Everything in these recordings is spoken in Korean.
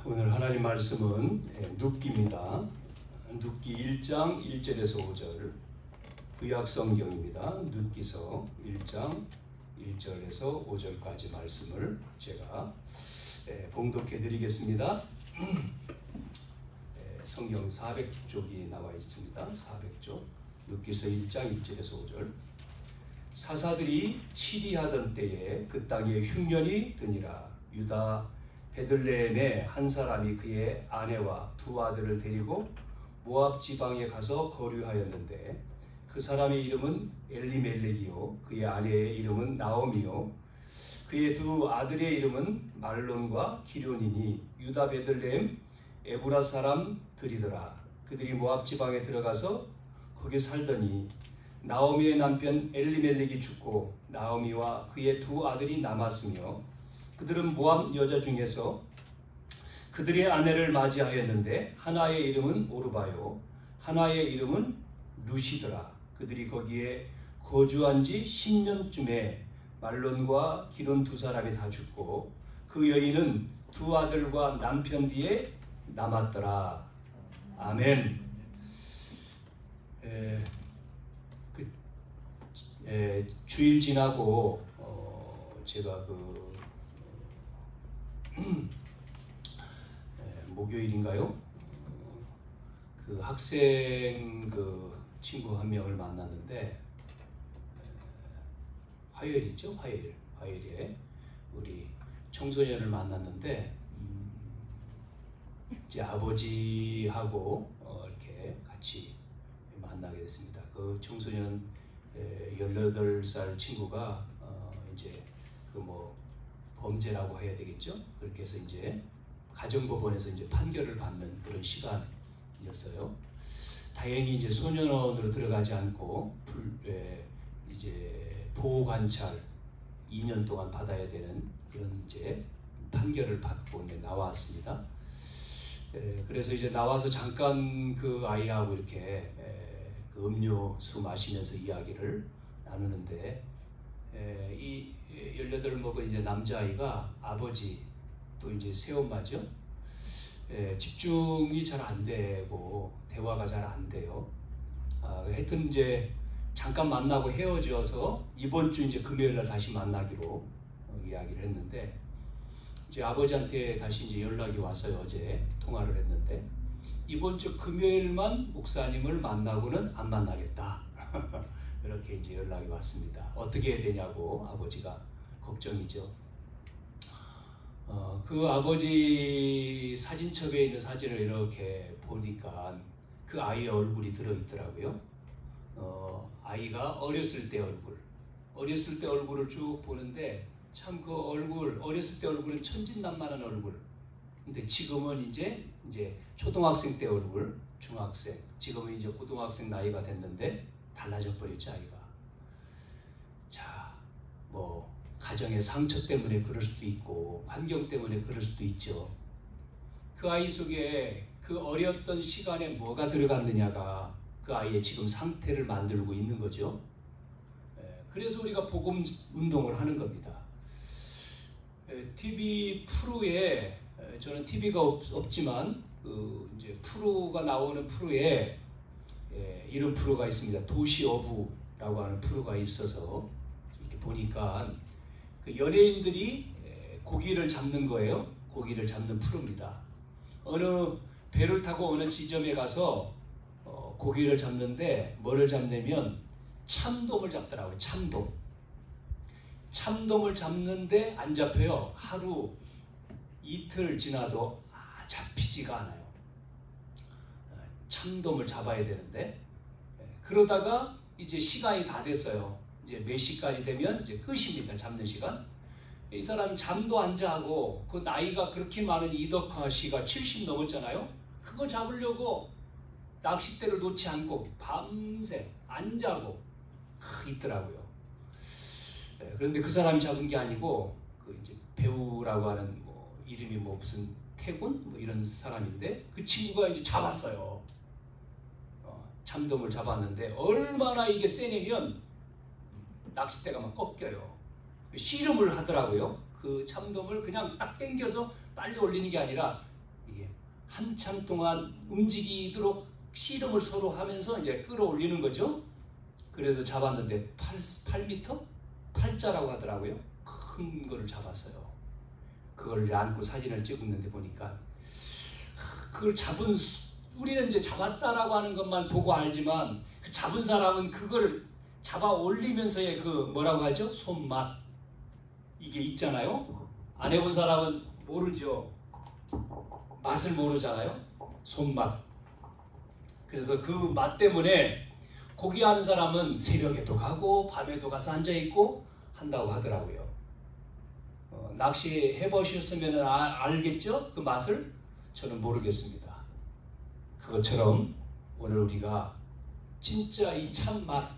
오늘 하나님 말씀은 눕기입니다. 눕기 1장 1절에서 5절 구약성경입니다. 눕기서 1장 1절에서 5절까지 말씀을 제가 봉독해 드리겠습니다. 성경 400쪽이 나와 있습니다. 400쪽 눕기서 1장 1절에서 5절 사사들이 치리하던 때에 그 땅에 흉년이 드니라. 유다 베들레헴에 한 사람이 그의 아내와 두 아들을 데리고 모압 지방에 가서 거류하였는데 그 사람의 이름은 엘리멜렉이요 그의 아내의 이름은 나오미요 그의 두 아들의 이름은 말론과 기련이니 유다 베들레헴 에브라 사람들이더라. 그들이 모압 지방에 들어가서 거기 살더니 나오미의 남편 엘리멜렉이 죽고 나오미와 그의 두 아들이 남았으며 그들은 모압 여자 중에서 그들의 아내를 맞이하였는데 하나의 이름은 오르바요 하나의 이름은 루시더라. 그들이 거기에 거주한 지 10년쯤에 말론과 기론 두 사람이 다 죽고 그 여인은 두 아들과 남편 뒤에 남았더라. 아멘. 주일 지나고 제가 목요일인가요? 그 학생 친구 한 명을 만났는데 화요일이죠? 화요일에 우리 청소년을 만났는데 이제 아버지하고 이렇게 같이 만나게 됐습니다. 그 청소년 18살 친구가 이제 범죄라고 해야 되겠죠? 그렇게 해서 이제 가정법원에서 이제 판결을 받는 그런 시간이었어요. 다행히 이제 소년원으로 들어가지 않고 이제 보호 관찰 2년 동안 받아야 되는 그런 이제 판결을 받고 이제 나왔습니다. 그래서 이제 나와서 잠깐 그 아이하고 이렇게 그 음료수 마시면서 이야기를 나누는데 이 18 먹은 이제 남자아이가 아버지 또 이제 새엄마죠. 집중이 잘 안 되고 대화가 잘 안 돼요. 하여튼 이제 잠깐 만나고 헤어져서 이번 주 이제 금요일날 다시 만나기로 이야기를 했는데 이제 아버지한테 다시 이제 연락이 왔어요. 어제 통화를 했는데 이번 주 금요일만 목사님을 만나고는 안 만나겠다. 이렇게 이제 연락이 왔습니다. 어떻게 해야 되냐고 아버지가 걱정이죠. 그 아버지 사진첩에 있는 사진을 이렇게 보니까 그 아이의 얼굴이 들어있더라고요. 아이가 어렸을 때 얼굴을 쭉 보는데 참 그 얼굴, 어렸을 때 얼굴은 천진난만한 얼굴. 근데 지금은 이제 초등학생 때 얼굴, 중학생, 지금은 이제 고등학생 나이가 됐는데 달라져 버렸죠, 아이가. 자, 가정의 상처 때문에 그럴 수도 있고 환경 때문에 그럴 수도 있죠. 그 아이 속에 그 어렸던 시간에 뭐가 들어갔느냐가 그 아이의 지금 상태를 만들고 있는 거죠. 그래서 우리가 복음 운동을 하는 겁니다. TV 프로에 저는 TV가 없지만 이제 프로가 나오는 프로에 이런 프로가 있습니다. 도시 어부라고 하는 프로가 있어서 이렇게 보니까 그 연예인들이 고기를 잡는 거예요. 고기를 잡는 프로입니다. 어느 배를 타고 어느 지점에 가서 고기를 잡는데 뭐를 잡냐면 참돔을 잡더라고요. 참돔을 잡는데 안 잡혀요. 하루 이틀 지나도 잡히지가 않아요. 참돔을 잡아야 되는데 그러다가 이제 시간이 다 됐어요. 이제 몇 시까지 되면 이제 끝입니다. 잡는 시간. 이 사람 잠도 안 자고 그 나이가 그렇게 많은 이덕화 씨가 70 넘었잖아요. 그거 잡으려고 낚싯대를 놓지 않고 밤새 안 자고 있더라고요. 그런데 그 사람이 잡은 게 아니고 그 이제 배우라고 하는 이름이 무슨 태군 이런 사람인데 그 친구가 이제 잡았어요. 참돔을 잡았는데 얼마나 이게 세냐면 낚싯대가 막 꺾여요. 씨름을 하더라고요. 그 참돔을 그냥 딱 당겨서 빨리 올리는 게 아니라 한참 동안 움직이도록 씨름을 서로 하면서 이제 끌어올리는 거죠. 그래서 잡았는데 8m? 8자라고 하더라고요. 큰 거를 잡았어요. 그걸 안고 사진을 찍었는데 보니까 그걸 잡은 우리는 이제 잡았다라고 하는 것만 보고 알지만 그 잡은 사람은 그걸 잡아 올리면서의 그 뭐라고 하죠? 손맛 이게 있잖아요. 안 해본 사람은 모르죠. 맛을 모르잖아요. 손맛. 그래서 그 맛 때문에 고기 하는 사람은 새벽에도 가고 밤에도 가서 앉아있고 한다고 하더라고요. 낚시 해보셨으면 알겠죠? 그 맛을? 저는 모르겠습니다. 그것처럼 오늘 우리가 진짜 이 참맛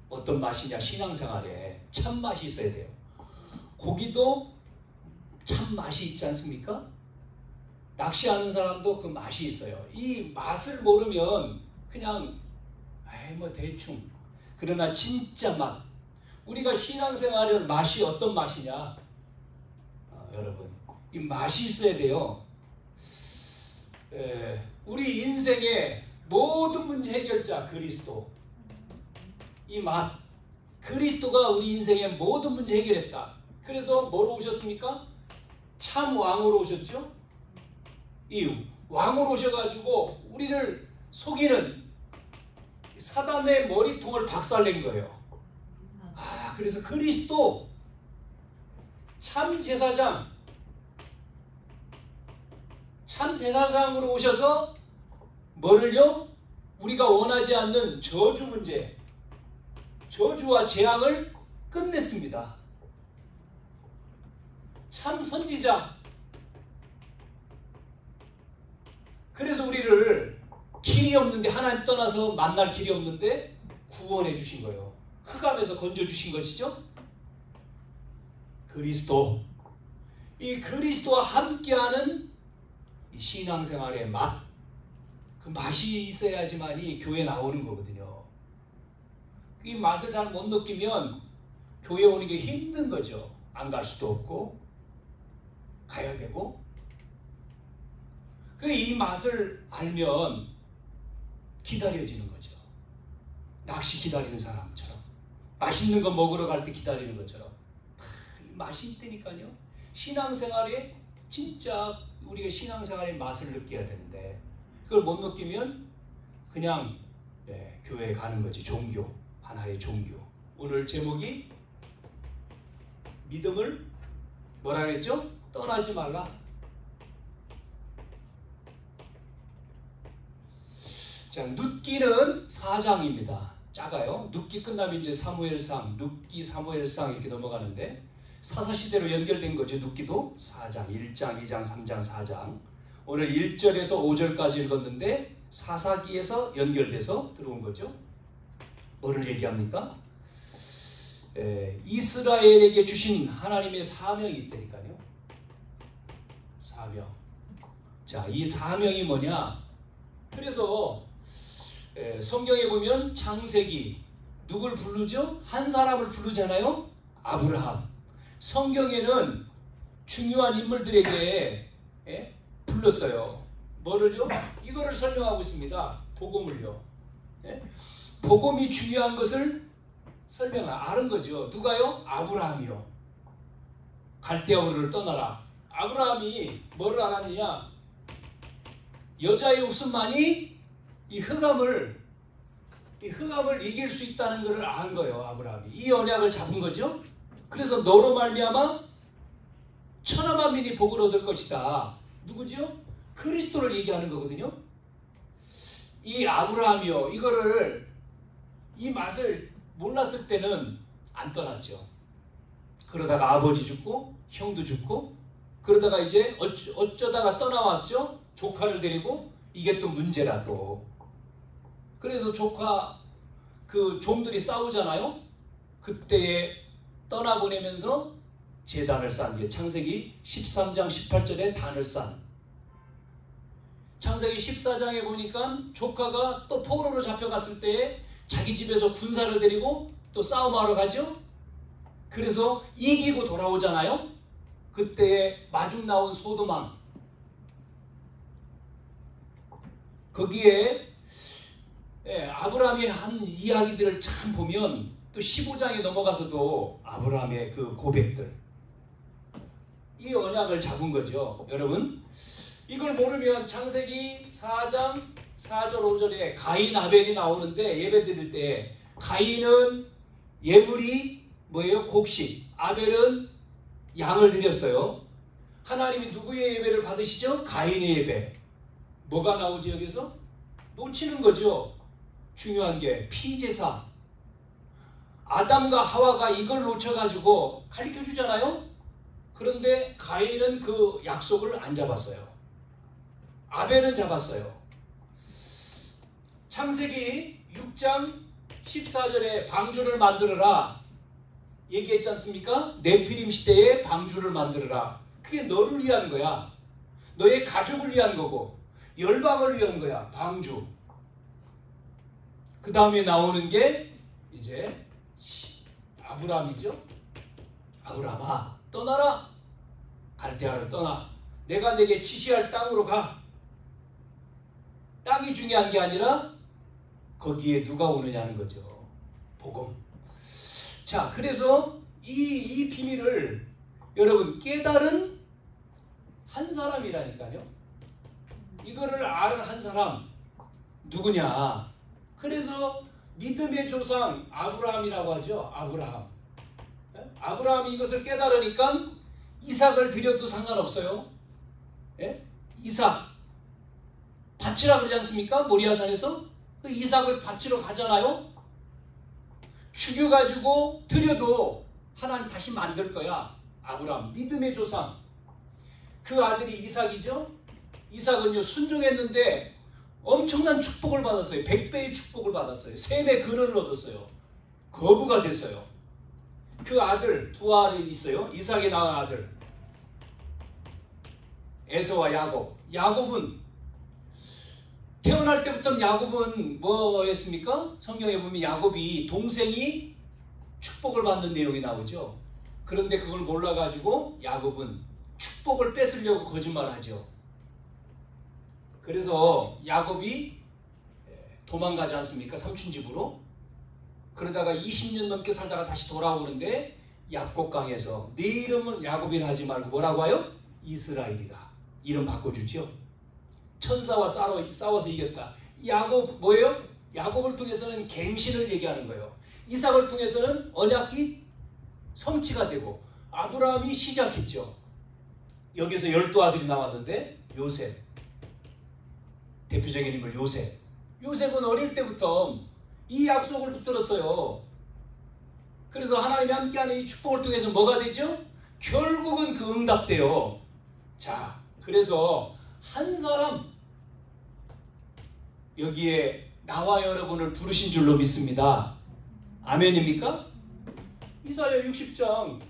어떤 맛이냐, 신앙생활에 참맛이 있어야 돼요. 고기도 참맛이 있지 않습니까? 낚시하는 사람도 그 맛이 있어요. 이 맛을 모르면 그냥 뭐 대충. 그러나 진짜 맛. 우리가 신앙생활은 맛이 어떤 맛이냐? 여러분 이 맛이 있어야 돼요. 우리 인생의 모든 문제 해결자 그리스도. 이 맛. 그리스도가 우리 인생의 모든 문제 해결했다. 그래서 뭐로 오셨습니까? 참 왕으로 오셨죠? 이 왕으로 오셔가지고 우리를 속이는 사단의 머리통을 박살낸 거예요. 그래서 그리스도 참 제사장, 참 제사장으로 오셔서 뭐를요? 우리가 원하지 않는 저주 문제, 저주와 재앙을 끝냈습니다. 참 선지자. 그래서 우리를 길이 없는데 하나님 떠나서 만날 길이 없는데 구원해 주신 거예요. 흑암에서 건져 주신 것이죠. 그리스도. 이 그리스도와 함께하는 이 신앙생활의 맛. 그 맛이 있어야지만 이 교회 나오는 거거든요. 이 맛을 잘 못 느끼면 교회 오는 게 힘든 거죠. 안 갈 수도 없고 가야 되고. 이 맛을 알면 기다려지는 거죠. 낚시 기다리는 사람처럼. 맛있는 거 먹으러 갈 때 기다리는 것처럼. 맛이 있다니까요. 신앙생활에 진짜 우리가 신앙생활의 맛을 느껴야 되는데 그걸 못 느끼면 그냥 교회에 가는 거지. 종교. 하나의 종교. 오늘 제목이 믿음을 뭐라 그랬죠? 떠나지 말라. 자, 룻기는 4장입니다. 작아요. 룻기 끝나면 이제 사무엘상, 룻기, 사무엘상 이렇게 넘어가는데 사사시대로 연결된 거죠. 룻기도 4장, 1장, 2장, 3장, 4장. 오늘 1절에서 5절까지 읽었는데 사사기에서 연결돼서 들어온 거죠. 뭐를 얘기합니까? 이스라엘에게 주신 하나님의 사명이 있다니까요. 사명. 자, 이 사명이 뭐냐? 그래서 성경에 보면 창세기 누굴 부르죠? 한 사람을 부르잖아요. 아브라함. 성경에는 중요한 인물들에게 불렀어요. 뭐를요? 이거를 설명하고 있습니다. 복음을요. 복음이 중요한 것을 아는 거죠. 누가요? 아브라함이요. 갈대아우르를 떠나라. 아브라함이 뭐를 알았느냐? 여자의 웃음만이 이 흑암을 이길 수 있다는 것을 안 거예요. 아브라함이 이 언약을 잡은 거죠. 그래서 너로 말미암아 천하 만민이 복을 얻을 것이다. 누구죠? 그리스도를 얘기하는 거거든요. 이 아브라함이요, 이 맛을 몰랐을 때는 안 떠났죠. 그러다가 아버지 죽고 형도 죽고 그러다가 이제 어쩌다가 떠나왔죠. 조카를 데리고. 이게 또 문제라 또. 그래서 조카 그 종들이 싸우잖아요. 그때에 떠나보내면서 제단을 쌓은 게 창세기 13장 18절에 단을 쌓은. 창세기 14장에 보니까 조카가 또 포로로 잡혀갔을 때에 자기 집에서 군사를 데리고 또 싸움하러 가죠. 그래서 이기고 돌아오잖아요. 그때에 마중 나온 소돔왕, 거기에 아브라함이 한 이야기들을 참 보면 또 15장에 넘어가서도 아브라함의 그 고백들, 이 언약을 잡은 거죠. 여러분, 이걸 모르면 창세기 4장 4절 5절에 가인 아벨이 나오는데, 예배 드릴 때 가인은 예물이 뭐예요? 곡식. 아벨은 양을 드렸어요. 하나님이 누구의 예배를 받으시죠? 가인의 예배. 뭐가 나오지 여기서? 놓치는 거죠. 중요한 게 피제사. 아담과 하와가 이걸 놓쳐가지고 가르쳐 주잖아요. 그런데 가인은 그 약속을 안 잡았어요. 아벨은 잡았어요. 창세기 6장 14절에 방주를 만들어라 얘기했지 않습니까? 네피림 시대에 방주를 만들어라. 그게 너를 위한 거야. 너의 가족을 위한 거고 열방을 위한 거야. 방주. 그 다음에 나오는 게 이제 아브라함이죠. 아브라함아, 떠나라. 갈대아를 떠나. 내가 내게 지시할 땅으로 가. 땅이 중요한 게 아니라 거기에 누가 오느냐는 거죠. 복음. 자, 그래서 이 비밀을 여러분 깨달은 한 사람이라니까요. 이거를 아는 한 사람 누구냐? 그래서 믿음의 조상 아브라함이라고 하죠. 아브라함. 아브라함이 이것을 깨달으니까 이삭을 드려도 상관없어요. 예? 이삭 바치라 그러지 않습니까? 모리아산에서 그 이삭을 바치러 가잖아요. 죽여가지고 드려도 하나님 다시 만들 거야. 아브라함 믿음의 조상. 그 아들이 이삭이죠. 이삭은요 순종했는데 엄청난 축복을 받았어요. 100배의 축복을 받았어요. 셈의 근원을 얻었어요. 거부가 됐어요. 그 아들 두 아들이 있어요. 이삭이 낳은 아들 에서와 야곱. 야곱은 태어날 때부터 야곱은 뭐였습니까? 성경에 보면 야곱이 동생이 축복을 받는 내용이 나오죠. 그런데 그걸 몰라가지고 야곱은 축복을 뺏으려고 거짓말하죠. 그래서 야곱이 도망가지 않습니까? 삼촌 집으로. 그러다가 20년 넘게 살다가 다시 돌아오는데 약곡강에서 네 이름은 야곱이라 하지 말고 뭐라고 해요? 이스라엘이라. 이름 바꿔주죠. 천사와 싸워서 이겼다. 야곱 뭐예요? 야곱을 통해서는 갱신을 얘기하는 거예요. 이삭을 통해서는 언약이 성취가 되고 아브라함이 시작했죠. 여기서 12아들이 나왔는데 요셉. 대표적인 인물 요셉. 요셉은 어릴 때부터 이 약속을 붙들었어요. 그래서 하나님이 함께하는 이 축복을 통해서 뭐가 되죠? 결국은 그 응답돼요. 자, 그래서 한 사람 여기에 나와 여러분을 부르신 줄로 믿습니다. 아멘입니까? 이사야 60장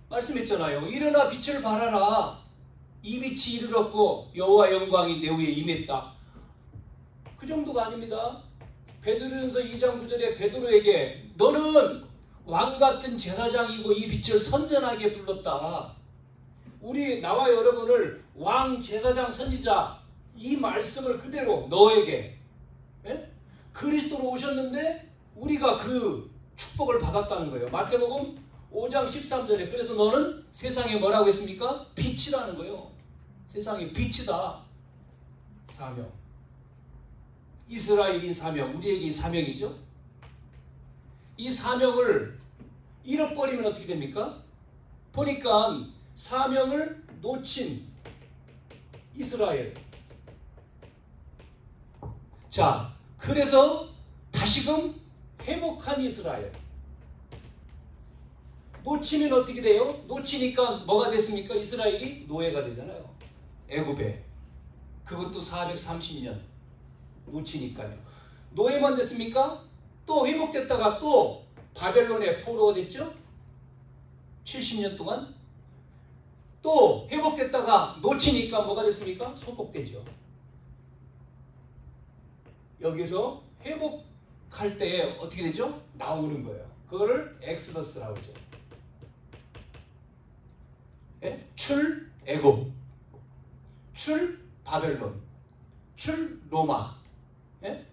말씀했잖아요. 일어나 빛을 발하라. 이 빛이 이르렀고 여호와 영광이 내 위에 임했다. 그 정도가 아닙니다. 베드로전서 2장 9절에 베드로에게 너는 왕같은 제사장이고 이 빛을 선전하게 불렀다. 우리 나와 여러분을 왕, 제사장, 선지자 이 말씀을 그대로 너에게 그리스도로 오셨는데 우리가 그 축복을 받았다는 거예요. 마태복음 5장 13절에 그래서 너는 세상에 뭐라고 했습니까? 빛이라는 거예요. 세상에 빛이다. 사명. 이스라엘인 사명. 우리에게 이 사명이죠. 이 사명을 잃어버리면 어떻게 됩니까? 보니까 사명을 놓친 이스라엘. 자, 그래서 다시금 회복한 이스라엘. 놓치면 어떻게 돼요? 놓치니까 뭐가 됐습니까? 이스라엘이 노예가 되잖아요. 애굽에. 그것도 430년 놓치니까요. 노예만 됐습니까? 또 회복됐다가 또 바벨론의 포로가 됐죠? 70년 동안. 또 회복됐다가 놓치니까 뭐가 됐습니까? 소복되죠. 여기서 회복할 때 어떻게 되죠? 나오는 거예요. 그거를 엑스더스라고 하죠. 예? 출 애굽, 출 바벨론, 출 로마. 예?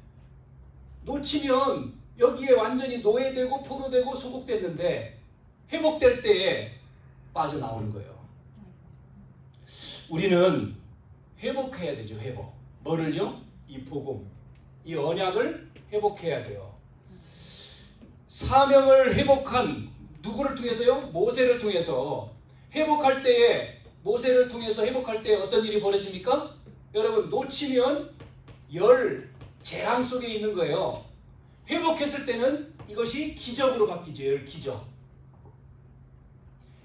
놓치면 여기에 완전히 노예되고 포로되고 소국됐는데 회복될 때에 빠져나오는 거예요. 우리는 회복해야 되죠. 회복. 뭐를요? 이 복음, 이 언약을 회복해야 돼요. 사명을 회복한 누구를 통해서요? 모세를 통해서. 회복할 때에, 모세를 통해서 회복할 때 어떤 일이 벌어집니까? 여러분, 놓치면 재앙 속에 있는 거예요. 회복했을 때는 이것이 기적으로 바뀌죠. 기적.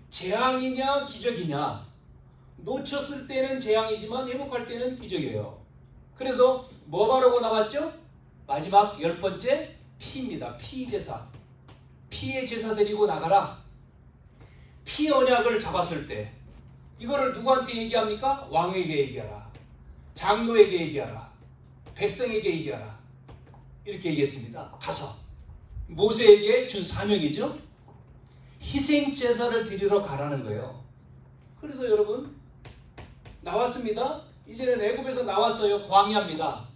재앙이냐 기적이냐. 놓쳤을 때는 재앙이지만 회복할 때는 기적이에요. 그래서 뭐 바르고 나왔죠? 마지막 10번째 피입니다. 피제사. 피의 제사 드리고 나가라. 피 언약을 잡았을 때 이거를 누구한테 얘기합니까? 왕에게 얘기하라. 장로에게 얘기하라. 백성에게 얘기하라. 이렇게 얘기했습니다. 가서 모세에게 준 사명이죠. 희생제사를 드리러 가라는 거예요. 그래서 여러분 나왔습니다. 이제는 애굽에서 나왔어요. 광야입니다.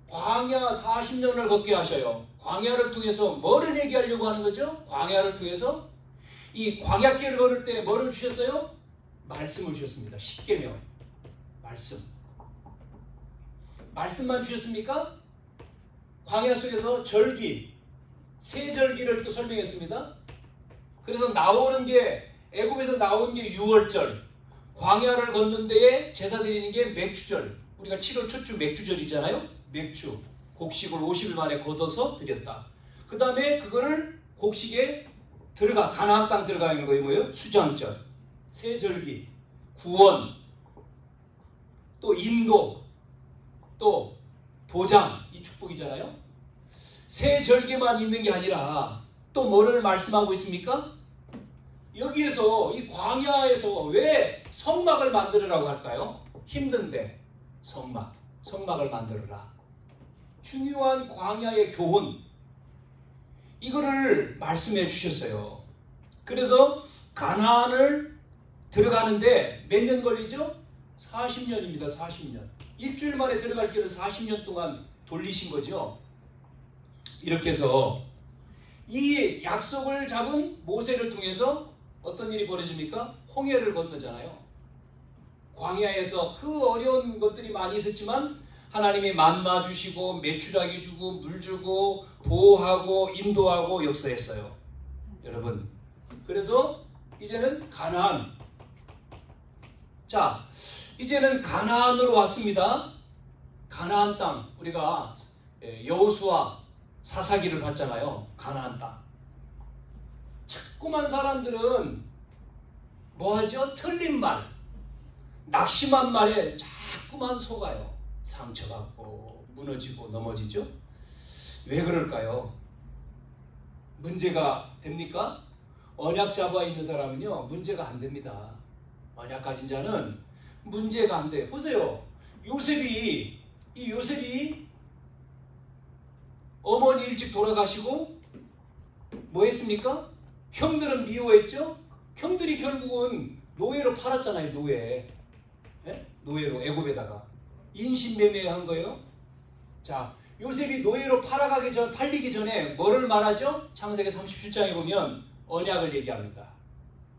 광야 40년을 걷게 하셔요. 광야를 통해서 뭐를 얘기하려고 하는 거죠? 광야를 통해서 이 광야길을 걸을 때 뭐를 주셨어요? 말씀을 주셨습니다. 십계명. 말씀만 주셨습니까? 광야 속에서 절기, 세 절기를 또 설명했습니다. 그래서 나오는 게 애굽에서 나온 게 6월절, 광야를 걷는 데에 제사 드리는 게 맥주절. 우리가 7월 첫 주 맥주절이잖아요. 맥주, 곡식을 50일 만에 걷어서 드렸다. 그 다음에 그거를 곡식에 가나안 땅 들어가는 거예요. 뭐예요? 수장절, 세절기, 구원, 또 인도, 또 보장, 이 축복이잖아요. 세절기만 있는 게 아니라 또 뭐를 말씀하고 있습니까? 여기에서 이 광야에서 왜 성막을 만들으라고 할까요? 힘든데 성막을 만들어라. 중요한 광야의 교훈, 이거를 말씀해 주셨어요. 그래서 가나안을 들어가는데 몇 년 걸리죠? 40년입니다. 40년. 일주일 만에 들어갈 길을 40년 동안 돌리신 거죠. 이렇게 해서 이 약속을 잡은 모세를 통해서 어떤 일이 벌어집니까? 홍해를 건너잖아요. 광야에서 그 어려운 것들이 많이 있었지만 하나님이 만나 주시고 메추라기 주고 물 주고 보호하고 인도하고 역사했어요. 여러분, 그래서 이제는 가나안. 자, 이제는 가나안으로 왔습니다. 가나안 땅. 우리가 여호수아 사사기를 봤잖아요. 가나안 땅. 자꾸만 사람들은 뭐하죠? 틀린 말, 낙심한 말에 자꾸만 속아요. 상처받고 무너지고 넘어지죠. 왜 그럴까요? 문제가 됩니까? 언약 잡아 있는 사람은요, 문제가 안 됩니다. 언약 가진 자는 문제가 안 돼요. 보세요. 요셉이 어머니 일찍 돌아가시고 뭐 했습니까? 형들은 미워했죠? 형들이 결국은 노예로 팔았잖아요. 노예로 애굽에다가 인신매매한 거예요. 자, 요셉이 노예로 팔리기 전에 뭐를 말하죠? 창세기 37장에 보면 언약을 얘기합니다.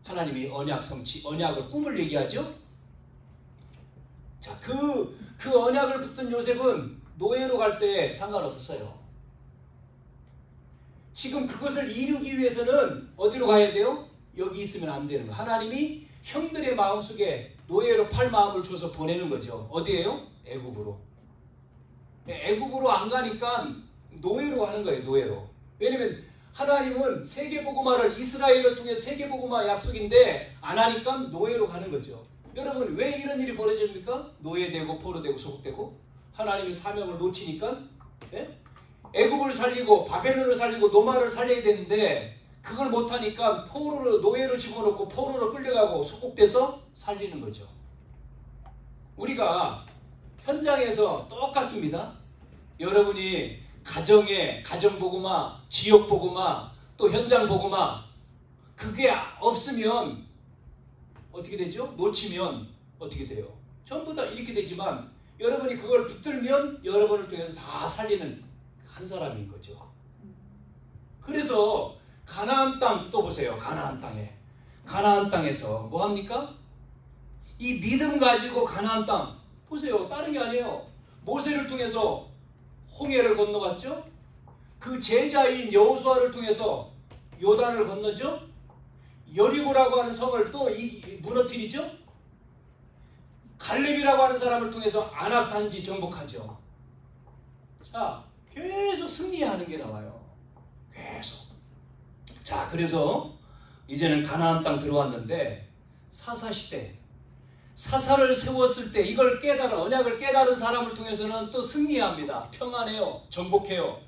하나님이 언약 성취, 언약을 꿈을 얘기하죠. 자, 그 언약을 붙든 요셉은 노예로 갈 때 상관없었어요. 지금 그것을 이루기 위해서는 어디로 가야 돼요? 여기 있으면 안 되는 거예요. 하나님이 형들의 마음속에 노예로 팔 마음을 줘서 보내는 거죠. 어디예요? 애굽으로. 애굽으로 안 가니까 노예로 가는 거예요. 노예로. 왜냐면 하나님은 세계복음화를 이스라엘을 통해 세계복음화 약속인데 안 하니까 노예로 가는 거죠. 여러분, 왜 이런 일이 벌어집니까? 노예되고 포로되고 소국되고 하나님의 사명을 놓치니까 애굽을 살리고 바벨론을 살리고 노마를 살려야 되는데 그걸 못하니까 노예로 집어넣고 포로로 끌려가고 소국돼서 살리는 거죠. 우리가 현장에서 똑같습니다. 여러분이 가정복음화, 지역복음화, 또 현장복음화, 그게 없으면 어떻게 되죠? 놓치면 어떻게 돼요? 전부 다 이렇게 되지만 여러분이 그걸 붙들면 여러분을 통해서 다 살리는 한 사람인 거죠. 그래서 가나안 땅 또 보세요. 가나안 땅에서 뭐 합니까? 이 믿음 가지고 가나안 땅 보세요. 다른 게 아니에요. 모세를 통해서 홍해를 건너갔죠. 그 제자인 여호수아를 통해서 요단을 건너죠. 여리고라고 하는 성을 또 무너뜨리죠. 갈렙이라고 하는 사람을 통해서 안악산지 정복하죠. 자, 계속 승리하는 게 나와요. 계속. 자, 그래서 이제는 가나안 땅 들어왔는데 사사시대 사사를 세웠을 때 이걸 언약을 깨달은 사람을 통해서는 또 승리합니다. 평안해요. 정복해요.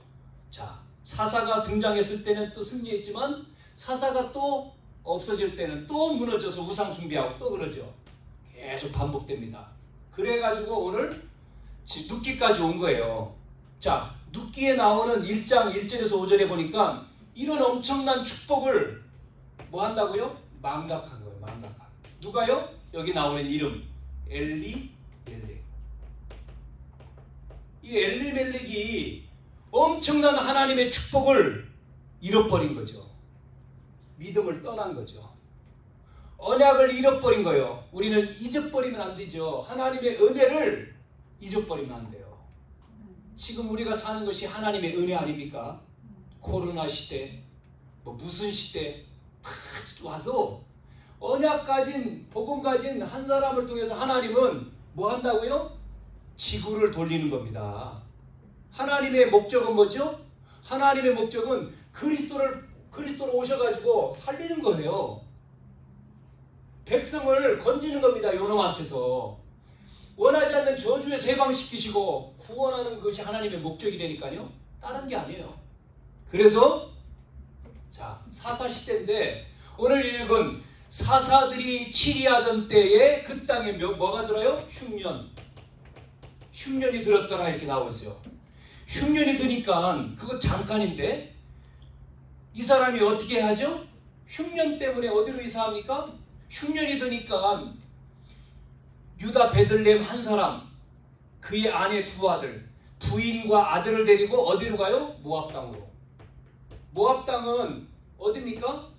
자, 사사가 등장했을 때는 또 승리했지만 사사가 또 없어질 때는 또 무너져서 우상 숭배하고 또 그러죠. 계속 반복됩니다. 그래가지고 오늘 룻기까지 온 거예요. 자, 룻기에 나오는 1장 1절에서 5절에 보니까 이런 엄청난 축복을 뭐 한다고요? 망각한 거예요. 망각한. 누가요? 여기 나오는 이름 엘리멜렉. 이 엘리멜렉이 엄청난 하나님의 축복을 잃어버린 거죠. 믿음을 떠난 거죠. 언약을 잃어버린 거예요. 우리는 잊어버리면 안 되죠. 하나님의 은혜를 잊어버리면 안 돼요. 지금 우리가 사는 것이 하나님의 은혜 아닙니까? 코로나 시대, 뭐 무슨 시대 다 와서 언약 가진, 복음 가진 한 사람을 통해서 하나님은 뭐 한다고요? 지구를 돌리는 겁니다. 하나님의 목적은 뭐죠? 하나님의 목적은 그리스도로 오셔가지고 살리는 거예요. 백성을 건지는 겁니다. 요놈한테서. 원하지 않는 저주에 해방시키시고 구원하는 것이 하나님의 목적이라니까요. 다른 게 아니에요. 그래서 자, 사사시대인데 오늘 읽은 사사들이 치리하던 때에 그 땅에 뭐가 들어요? 흉년이 들었더라 이렇게 나오고 있어요. 흉년이 드니까 그거 잠깐인데 이 사람이 어떻게 하죠? 흉년 때문에 어디로 이사합니까? 흉년이 드니까 유다 베들레헴 한 사람, 그의 아내 두 아들, 부인과 아들을 데리고 어디로 가요? 모압 땅으로. 모압 땅은 어디입니까?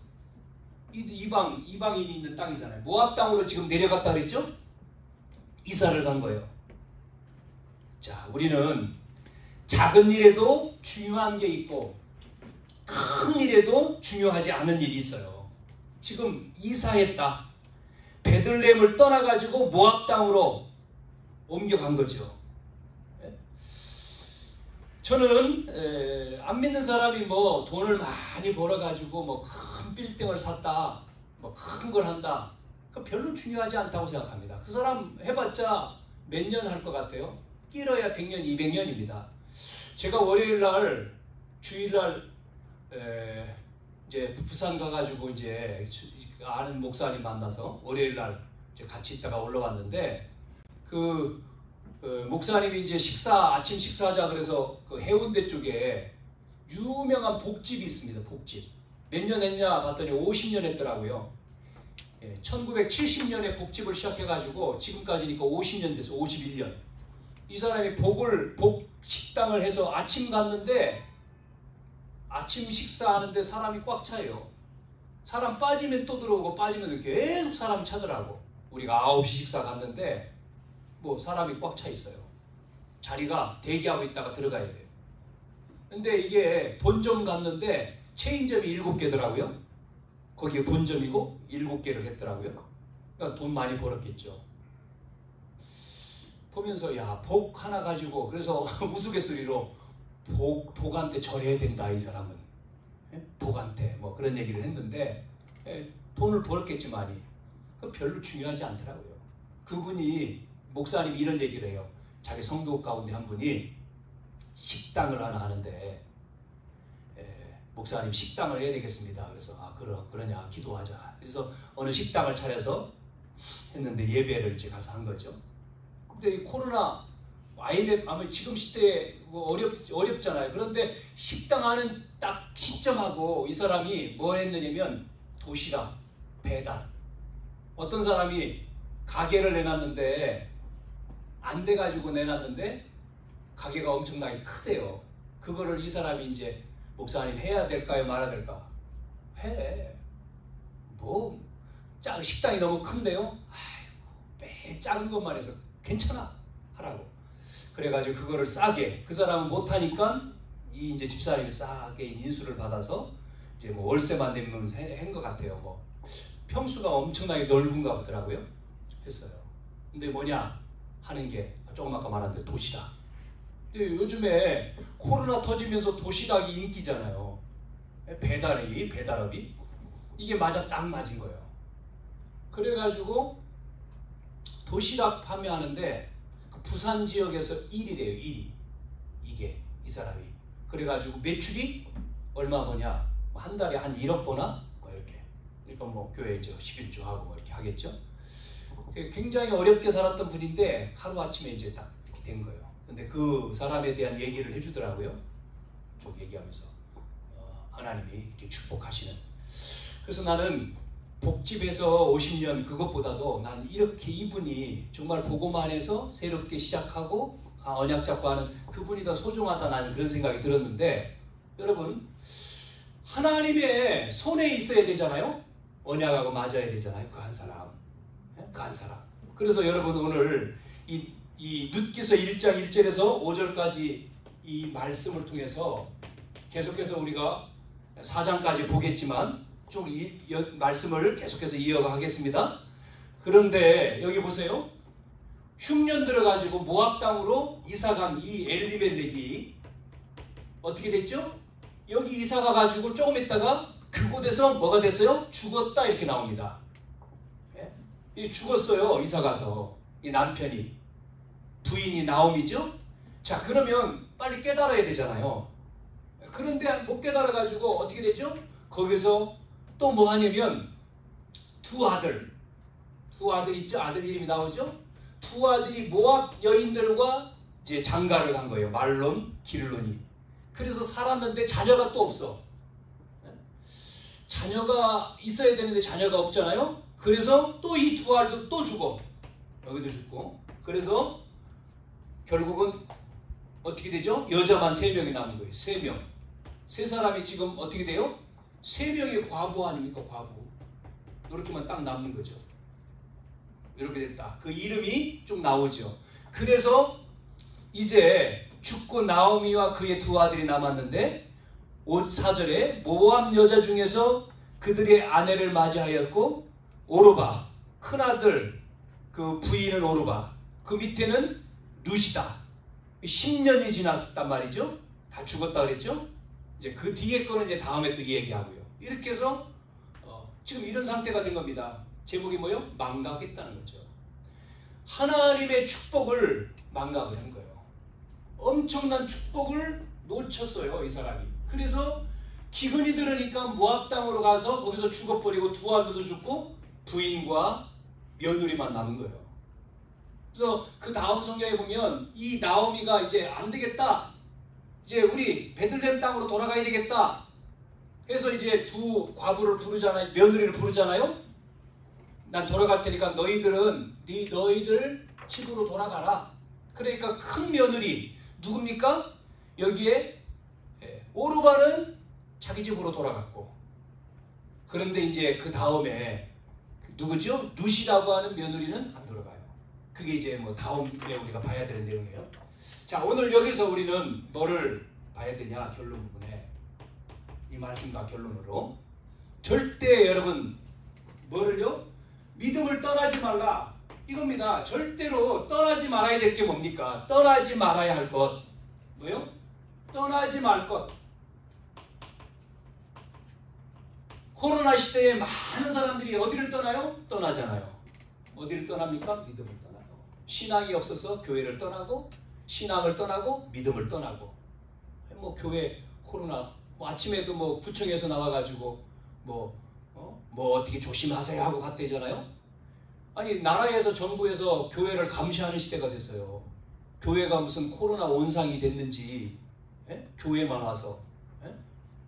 이방인이 있는 땅이잖아요. 모압 땅으로 지금 내려갔다 그랬죠? 이사를 간 거예요. 자, 우리는 작은 일에도 중요한 게 있고 큰 일에도 중요하지 않은 일이 있어요. 지금 이사했다. 베들레헴을 떠나가지고 모압 땅으로 옮겨간 거죠. 저는 안 믿는 사람이 뭐 돈을 많이 벌어가지고 뭐 큰 빌딩을 샀다, 뭐 큰 걸 한다, 그 별로 중요하지 않다고 생각합니다. 그 사람 해봤자 몇 년 할 것 같아요? 길어야 100년, 200년입니다. 제가 월요일날, 주일날 이제 부산 가가지고 이제 아는 목사님 만나서 월요일날 이제 같이 있다가 올라왔는데 그 목사님이 이제 아침 식사하자 그래서 그 해운대 쪽에 유명한 복집이 있습니다. 복집. 몇 년 했냐 봤더니 50년 했더라고요. 1970년에 복집을 시작해가지고 지금까지니까 50년 돼서 51년. 이 사람이 복식당을 해서 아침 갔는데 아침 식사하는데 사람이 꽉 차요. 사람 빠지면 또 들어오고 빠지면 계속 사람 차더라고. 우리가 9시 식사 갔는데 뭐 사람이 꽉 차 있어요. 자리가 대기하고 있다가 들어가야 돼요. 근데 이게 본점 갔는데 체인점이 7개더라고요. 거기에 본점이고 7개를 했더라고요. 그러니까 돈 많이 벌었겠죠. 보면서 야, 복 하나 가지고 그래서 우스갯소리로 복한테 절해야 된다 이 사람은. 복한테 뭐 그런 얘기를 했는데 돈을 벌었겠지만이 별로 중요하지 않더라고요. 그분이 목사님이 이런 얘기를 해요. 자기 성도 가운데 한 분이 식당을 하나 하는데 목사님 식당을 해야 되겠습니다. 그래서 그러냐 기도하자. 그래서 어느 식당을 차려서 했는데 예배를 이제 가서 한 거죠. 근데 이 코로나 IMF 아마 지금 시대에 뭐 어렵잖아요. 그런데 식당 하는 딱 시점하고 이 사람이 뭘 했느냐면 도시락 배달 어떤 사람이 가게를 내놨는데 안 돼가지고 내놨는데 가게가 엄청나게 크대요. 그거를 이 사람이 이제 목사님 해야 될까요? 말아야 될까? 해. 뭐 식당이 너무 큰데요? 아이고 매일 작은 것만 해서 괜찮아 하라고. 그래가지고 그거를 싸게, 그 사람은 못하니까 이 이제 집사람이 싸게 인수를 받아서 이제 뭐 월세만 내면 한 것 같아요. 뭐 평수가 엄청나게 넓은가 보더라고요. 했어요. 근데 뭐냐 하는 게 조금 아까 말한 도시락. 근데 요즘에 코로나 터지면서 도시락이 인기잖아요. 배달업이 이게 딱 맞은 거예요. 그래가지고 도시락 판매하는데 부산 지역에서 1위래요. 1위. 이 사람이. 그래가지고 매출이 얼마 버냐? 한 달에 한 1억 버나? 뭐 이렇게. 그러니까 뭐 교회 11조 하고 뭐 이렇게 하겠죠. 굉장히 어렵게 살았던 분인데 하루아침에 이제 딱 이렇게 된 거예요. 근데 그 사람에 대한 얘기를 해주더라고요. 쭉 얘기하면서 하나님이 이렇게 축복하시는. 그래서 나는 복집에서 50년 그것보다도 난 이렇게 이분이 정말 보고만 해서 새롭게 시작하고 언약 잡고 하는 그분이 더 소중하다, 나는 그런 생각이 들었는데, 여러분 하나님의 손에 있어야 되잖아요. 언약하고 맞아야 되잖아요. 그 한 사람. 그 한 사람. 그래서 여러분 오늘 이 룻기서 1장 1절에서 5절까지 이 말씀을 통해서 계속해서 우리가 4장까지 보겠지만 쭉 이 말씀을 계속해서 이어가겠습니다. 그런데 여기 보세요. 흉년 들어가지고 모압 땅으로 이사간 이 엘리멜렉이 어떻게 됐죠? 여기 이사가 가지고 조금 있다가 그곳에서 뭐가 됐어요? 죽었다 이렇게 나옵니다. 예? 죽었어요. 이사가서 이 남편이, 부인이 나옴이죠. 자, 그러면 빨리 깨달아야 되잖아요. 그런데 못 깨달아 가지고 어떻게 되죠? 거기서 또 뭐 하냐면 두 아들 있죠? 아들 이름이 나오죠? 두 아들이 모압 여인들과 이제 장가를 간 거예요. 말론, 길론이. 그래서 살았는데 자녀가 또 없어. 자녀가 있어야 되는데 자녀가 없잖아요. 그래서 또 이 두 아들도 또 죽어. 여기도 죽고. 그래서 결국은 어떻게 되죠? 여자만 3명이 남은 거예요. 3명. 3사람이 지금 어떻게 돼요? 3명의 과부 아닙니까? 과부. 이렇게만 딱 남는 거죠. 이렇게 됐다. 그 이름이 쭉 나오죠. 그래서 이제 죽고 나오미와 그의 두 아들이 남았는데 4절에 모압 여자 중에서 그들의 아내를 맞이하였고, 오르바 큰아들 그 부인은 오르바, 그 밑에는 룻이다. 10년이 지났단 말이죠. 다 죽었다 그랬죠. 이제 그 뒤에 거는 이제 다음에 또 얘기하고요. 이렇게 해서 지금 이런 상태가 된 겁니다. 제목이 뭐예요? 망각했다는 거죠. 하나님의 축복을 망각을 한 거예요. 엄청난 축복을 놓쳤어요, 이 사람이. 그래서 기근이 들으니까 모압 땅으로 가서 거기서 죽어버리고 두 아들도 죽고 부인과 며느리만 남은 거예요. 그래서 그 다음 성경에 보면 이 나오미가 이제 안 되겠다, 이제 우리 베들레헴 땅으로 돌아가야 되겠다 해서 이제 두 과부를 부르잖아요. 며느리를 부르잖아요. 난 돌아갈 테니까 너희들 집으로 돌아가라. 그러니까 큰 며느리 누굽니까? 여기에 오르바는 자기 집으로 돌아갔고, 그런데 이제 그 다음에 누구죠? 룻이라고 하는 며느리는 안 돌아가요. 그게 이제 뭐 다음에 우리가 봐야 되는 내용이에요. 자, 오늘 여기서 우리는 뭐를 봐야 되냐? 결론 부분에 이 말씀과 결론으로 절대 여러분 뭐를요? 믿음을 떠나지 말라 이겁니다. 절대로 떠나지 말아야 될 게 뭡니까? 떠나지 말아야 할 것 뭐요? 떠나지 말 것. 코로나 시대에 많은 사람들이 어디를 떠나요? 떠나잖아요. 어디를 떠납니까? 믿음을 떠나요. 신앙이 없어서 교회를 떠나고, 신앙을 떠나고, 믿음을 떠나고. 뭐 교회 코로나 뭐 아침에도 뭐 구청에서 나와가지고 뭐 어떻게 조심하세요 하고 갔대잖아요. 아니 나라에서 정부에서 교회를 감시하는 시대가 됐어요. 교회가 무슨 코로나 온상이 됐는지 교회만 와서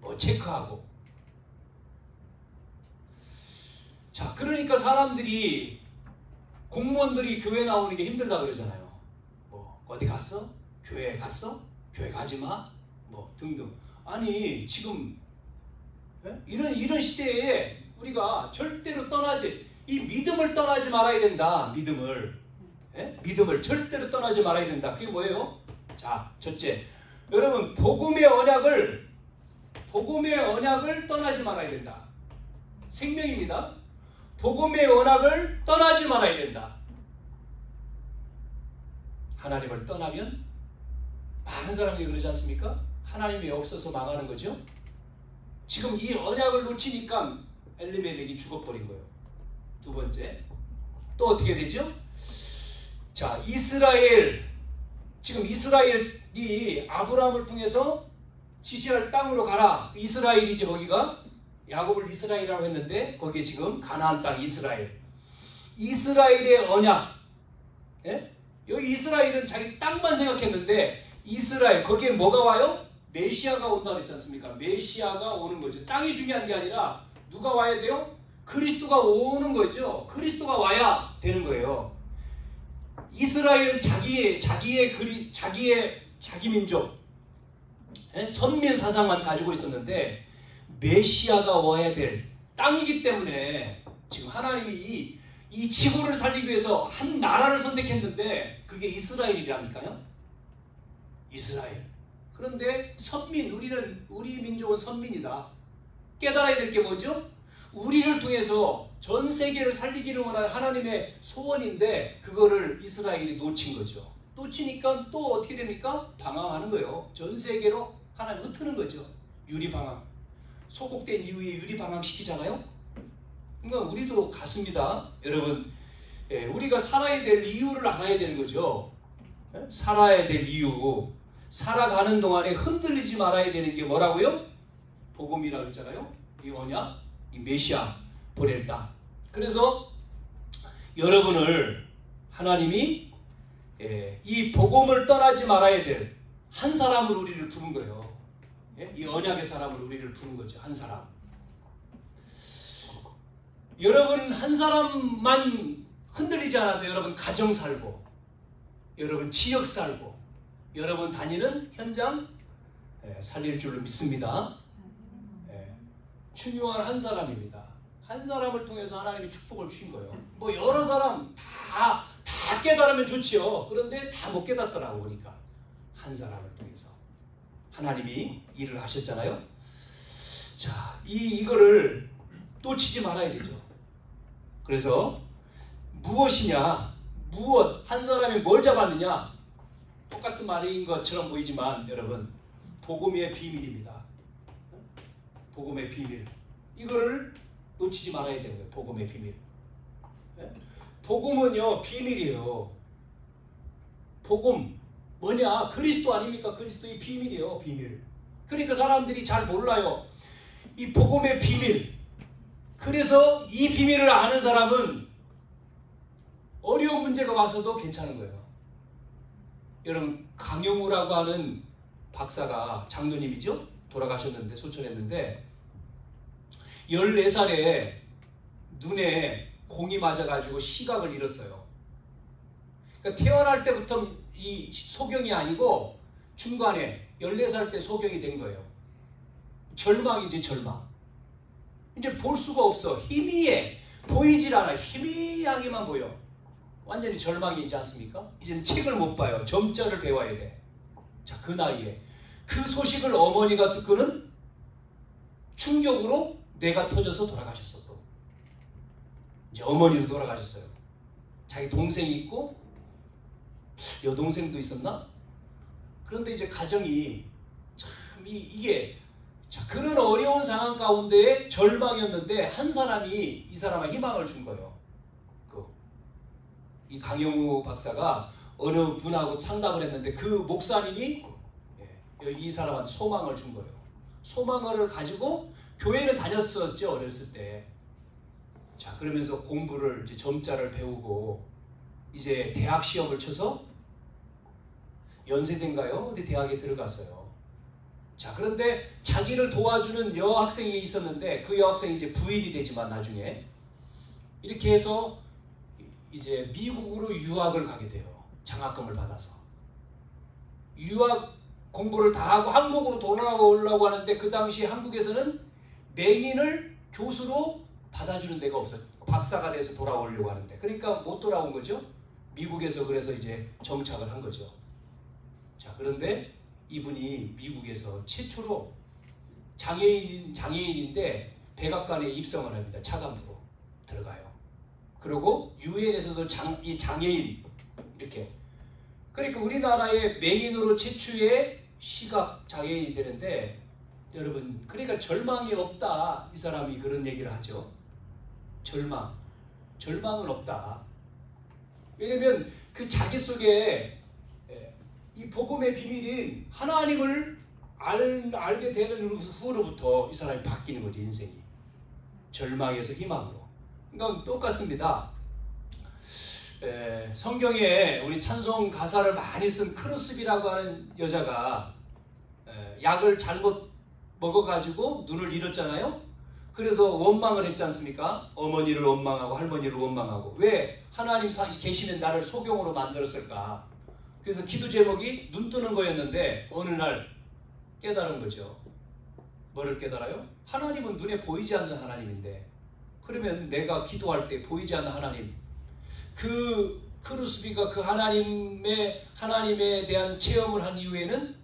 뭐 체크하고. 자, 그러니까 사람들이 공무원들이 교회 나오는 게 힘들다 그러잖아요. 뭐 어디 갔어? 교회 갔어? 교회 가지 마? 뭐 등등. 아니 지금 이런 시대에 우리가 절대로 이 믿음을 떠나지 말아야 된다. 믿음을 절대로 떠나지 말아야 된다. 그게 뭐예요? 자, 첫째, 여러분 복음의 언약을 떠나지 말아야 된다. 생명입니다. 복음의 언약을 떠나지 말아야 된다. 하나님을 떠나면 많은 사람이 그러지 않습니까? 하나님이 없어서 망하는 거죠. 지금 이 언약을 놓치니까 엘리멜렉이 죽어버린 거예요. 두 번째, 또 어떻게 되죠? 자, 지금 이스라엘이 아브라함을 통해서 지시할 땅으로 가라. 이스라엘이지 거기가. 야곱을 이스라엘이라고 했는데 거기에 지금 가나안 땅 이스라엘의 언약. 여기 이스라엘은 자기 땅만 생각했는데 이스라엘 거기에 뭐가 와요? 메시아가 온다 그랬지 않습니까? 메시아가 오는 거죠. 땅이 중요한 게 아니라 누가 와야 돼요? 그리스도가 오는 거죠. 그리스도가 와야 되는 거예요. 이스라엘은 자기 민족, 선민 사상만 가지고 있었는데 메시아가 와야 될 땅이기 때문에 지금 하나님이 이 지구를 살리기 위해서 한 나라를 선택했는데 그게 이스라엘이라니까요. 이스라엘. 그런데 우리 민족은 선민이다. 깨달아야 될 게 뭐죠? 우리를 통해서 전 세계를 살리기를 원하는 하나님의 소원인데 그거를 이스라엘이 놓친 거죠. 놓치니까 또 어떻게 됩니까? 방황하는 거예요. 전 세계로 하나님 흩트는 거죠. 유리방황. 소곡된 이후에 유리방황시키잖아요. 그러니까 우리도 같습니다. 여러분, 우리가 살아야 될 이유를 알아야 되는 거죠. 살아야 될 이유. 살아가는 동안에 흔들리지 말아야 되는 게 뭐라고요? 복음이라고 했잖아요. 이 언약, 이 메시아 보낼 땅. 그래서 여러분을 하나님이 이 복음을 떠나지 말아야 될 한 사람을 우리를 부른 거예요. 이 언약의 사람을 우리를 부른 거죠. 한 사람. 여러분 한 사람만 흔들리지 않아도 여러분 가정 살고, 여러분 지역 살고, 여러분 다니는 현장 살릴 줄로 믿습니다. 중요한 한 사람입니다. 한 사람을 통해서 하나님이 축복을 주신 거예요. 뭐 여러 사람 다 깨달으면 좋지요. 그런데 다 못 깨닫더라고. 보니까 한 사람을 통해서 하나님이 일을 하셨잖아요. 자, 이거를 놓치지 말아야 되죠. 그래서 한 사람이 뭘 잡았느냐? 똑같은 말인 것처럼 보이지만 여러분, 복음의 비밀입니다. 복음의 비밀. 이거를 놓치지 말아야 되는 거예요. 복음의 비밀. 복음은요, 비밀이에요. 복음 뭐냐? 그리스도 아닙니까? 그리스도의 비밀이에요. 비밀. 그러니까 사람들이 잘 몰라요. 이 복음의 비밀. 그래서 이 비밀을 아는 사람은 어려운 문제가 와서도 괜찮은 거예요. 여러분, 강영우라고 하는 박사가 장로님이죠? 돌아가셨는데, 소천했는데 14살에 눈에 공이 맞아가지고 시각을 잃었어요. 그러니까 태어날 때부터 이 소경이 아니고 중간에 14살 때 소경이 된 거예요. 절망이지, 절망. 이제 볼 수가 없어. 희미해. 보이질 않아. 희미하게만 보여. 완전히 절망이 있지 않습니까? 이제는 책을 못 봐요. 점자를 배워야 돼. 자, 그 나이에. 그 소식을 어머니가 듣고는 충격으로 뇌가 터져서 돌아가셨어. 또 이제 어머니도 돌아가셨어요. 자기 동생이 있고 여동생도 있었나? 그런데 이제 가정이 참 이게 자, 그런 어려운 상황 가운데 절망이었는데 한 사람이 이 사람의 희망을 준 거예요. 이 강영우 박사가 어느 분하고 상담을 했는데 그 목사님이 이 사람한테 소망을 준 거예요. 소망을 가지고 교회를 다녔었죠, 어렸을 때. 자, 그러면서 공부를 이제 점자를 배우고 이제 대학 시험을 쳐서 연세대인가요? 어디 대학에 들어갔어요. 자, 그런데 자기를 도와주는 여학생이 있었는데 그 여학생이 이제 부인이 되지만 나중에 이렇게 해서 이제 미국으로 유학을 가게 돼요. 장학금을 받아서. 유학 공부를 다 하고 한국으로 돌아오려고 하는데 그 당시 한국에서는 맹인을 교수로 받아주는 데가 없어요. 박사가 돼서 돌아오려고 하는데. 그러니까 못 돌아온 거죠. 미국에서 그래서 이제 정착을 한 거죠. 자, 그런데 이분이 미국에서 최초로 장애인인데 백악관에 입성을 합니다. 차관으로 들어가요. 그리고 유엔에서도 이 장애인 이렇게. 그러니까 우리나라의 맹인으로 최초의 시각 장애인이 되는데 여러분, 그러니까 절망이 없다. 이 사람이 그런 얘기를 하죠. 절망은 없다. 왜냐면 그 자기 속에 이 복음의 비밀인 하나님을 알게 되는 후로부터 이 사람이 바뀌는 거지, 인생이. 절망에서 희망으로. 그러니까 똑같습니다. 성경에 우리 찬송 가사를 많이 쓴 크루스비라고 하는 여자가 약을 잘못 먹어가지고 눈을 잃었잖아요. 그래서 원망을 했지 않습니까? 어머니를 원망하고 할머니를 원망하고. 왜 하나님 계시면 나를 소경으로 만들었을까? 그래서 기도 제목이 눈 뜨는 거였는데 어느 날 깨달은 거죠. 뭐를 깨달아요? 하나님은 눈에 보이지 않는 하나님인데, 그러면 내가 기도할 때 보이지 않는 하나님, 그 크루스비가 그 하나님에 대한 체험을 한 이후에는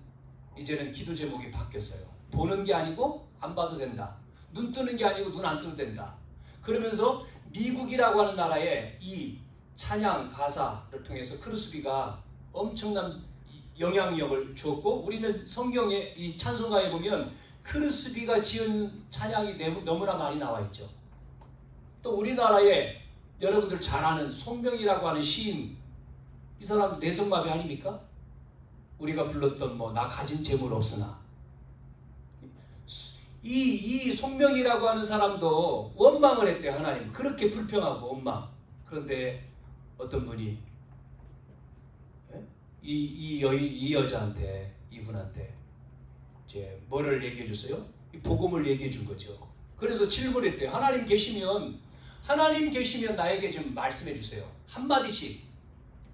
이제는 기도 제목이 바뀌었어요. 보는 게 아니고 안 봐도 된다. 눈 뜨는 게 아니고 눈 안 뜨도 된다. 그러면서 미국이라고 하는 나라에 이 찬양 가사를 통해서 크루스비가 엄청난 영향력을 주었고, 우리는 성경에 이 찬송가에 보면 크루스비가 지은 찬양이 너무나 많이 나와 있죠. 또 우리나라에 여러분들 잘 아는 손명이라고 하는 시인, 이 사람 내성마비 아닙니까? 우리가 불렀던 나 가진 재물 없으나. 이 손명이라고 하는 사람도 원망을 했대. 하나님 그렇게 불평하고 원망. 그런데 어떤 분이 이 여자한테, 이분한테 이제 뭐를 얘기해 줬어요? 복음을 얘기해 준 거죠. 그래서 질문했대. 하나님 계시면 나에게 좀 말씀해 주세요. 한마디씩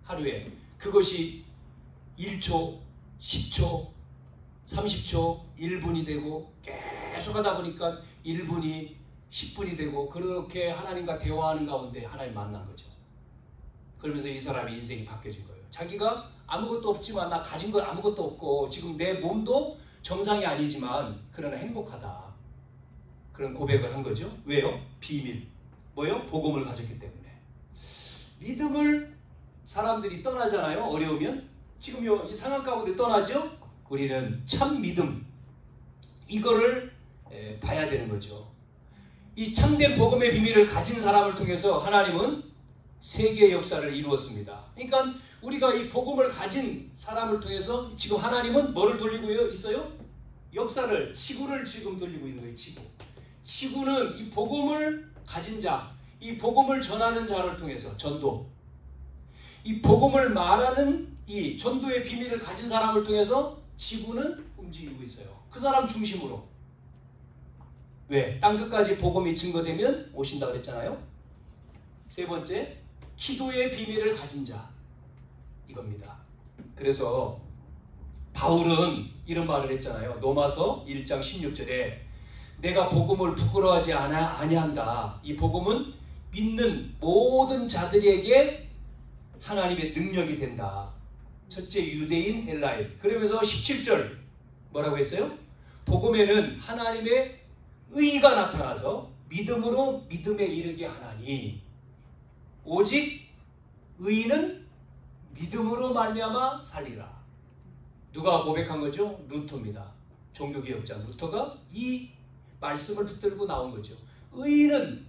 하루에. 그것이 1초, 10초, 30초, 1분이 되고 계속 하다 보니까 1분이 10분이 되고, 그렇게 하나님과 대화하는 가운데 하나님 만난 거죠. 그러면서 이 사람의 인생이 바뀌어진 거예요. 자기가 아무것도 없지만, 나 가진 건 아무것도 없고 지금 내 몸도 정상이 아니지만 그러나 행복하다. 그런 고백을 한 거죠. 왜요? 비밀. 뭐요? 복음을 가졌기 때문에. 믿음을 사람들이 떠나잖아요. 어려우면. 지금 이 상황 가운데 떠나죠. 우리는 참 믿음, 이거를 봐야 되는 거죠. 이 참된 복음의 비밀을 가진 사람을 통해서 하나님은 세계의 역사를 이루었습니다. 그러니까 우리가 이 복음을 가진 사람을 통해서 지금 하나님은 뭐를 돌리고 있어요? 역사를, 지구를 지금 돌리고 있는 거예요. 지구는 이 복음을 가진 자, 이 복음을 전하는 자를 통해서 전도, 이 복음을 말하는 이 전도의 비밀을 가진 사람을 통해서 지구는 움직이고 있어요. 그 사람 중심으로. 왜? 땅끝까지 복음이 증거되면 오신다 그랬잖아요. 세 번째, 기도의 비밀을 가진 자, 이겁니다. 그래서 바울은 이런 말을 했잖아요. 로마서 1장 16절에 내가 복음을 부끄러워하지 아니한다. 이 복음은 믿는 모든 자들에게 하나님의 능력이 된다. 첫째 유대인, 헬라인. 그러면서 17절 뭐라고 했어요? 복음에는 하나님의 의가 나타나서 믿음으로 믿음에 이르게 하나니 오직 의인은 믿음으로 말미암아 살리라. 누가 고백한 거죠? 루터입니다. 종교개혁자 루터가 이 말씀을 붙들고 나온 거죠. 의인은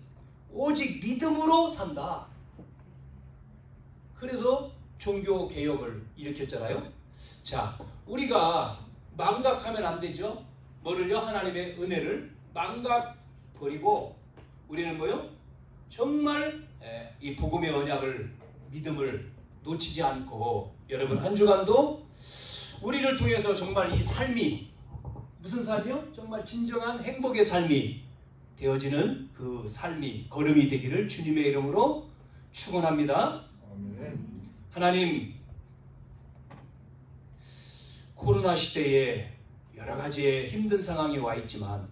오직 믿음으로 산다. 그래서 종교개혁을 일으켰잖아요. 자, 우리가 망각하면 안 되죠. 뭐를요? 하나님의 은혜를 망각버리고 우리는 뭐요? 정말 이 복음의 언약을, 믿음을 놓치지 않고, 여러분 한 주간도 우리를 통해서 정말 이 삶이, 무슨 삶이요? 정말 진정한 행복의 삶이 되어지는 그 삶이 걸음이 되기를 주님의 이름으로 축원합니다. 아멘. 하나님, 코로나 시대에 여러 가지의 힘든 상황이 와 있지만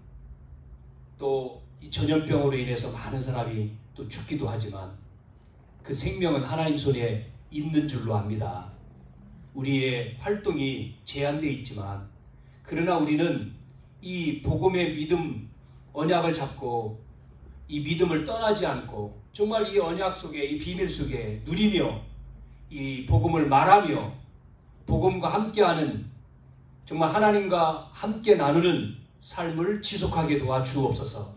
또 이 전염병으로 인해서 많은 사람이 또 죽기도 하지만 그 생명은 하나님 손에 있는 줄로 압니다. 우리의 활동이 제한되어 있지만 그러나 우리는 이 복음의 믿음, 언약을 잡고 이 믿음을 떠나지 않고 정말 이 언약 속에, 이 비밀 속에 누리며 이 복음을 말하며 복음과 함께하는, 정말 하나님과 함께 나누는 삶을 지속하게 도와주옵소서.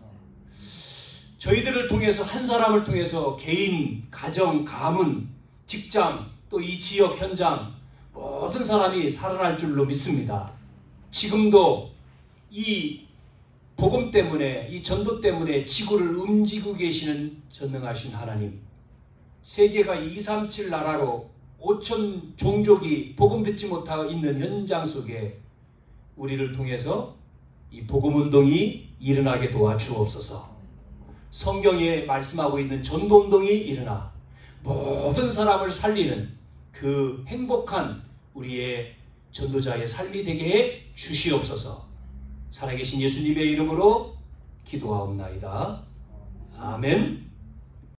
저희들을 통해서, 한 사람을 통해서 개인, 가정, 가문, 직장, 또 이 지역 현장 모든 사람이 살아날 줄로 믿습니다. 지금도 이 복음 때문에, 이 전도 때문에 지구를 움직이고 계시는 전능하신 하나님, 세계가 237 나라로 5천 종족이 복음 듣지 못하고 있는 현장 속에 우리를 통해서 이 복음 운동이 일어나게 도와주옵소서. 성경에 말씀하고 있는 전도 운동이 일어나 모든 사람을 살리는 그 행복한 우리의 전도자의 삶이 되게 해 주시옵소서. 살아계신 예수님의 이름으로 기도하옵나이다. 아멘.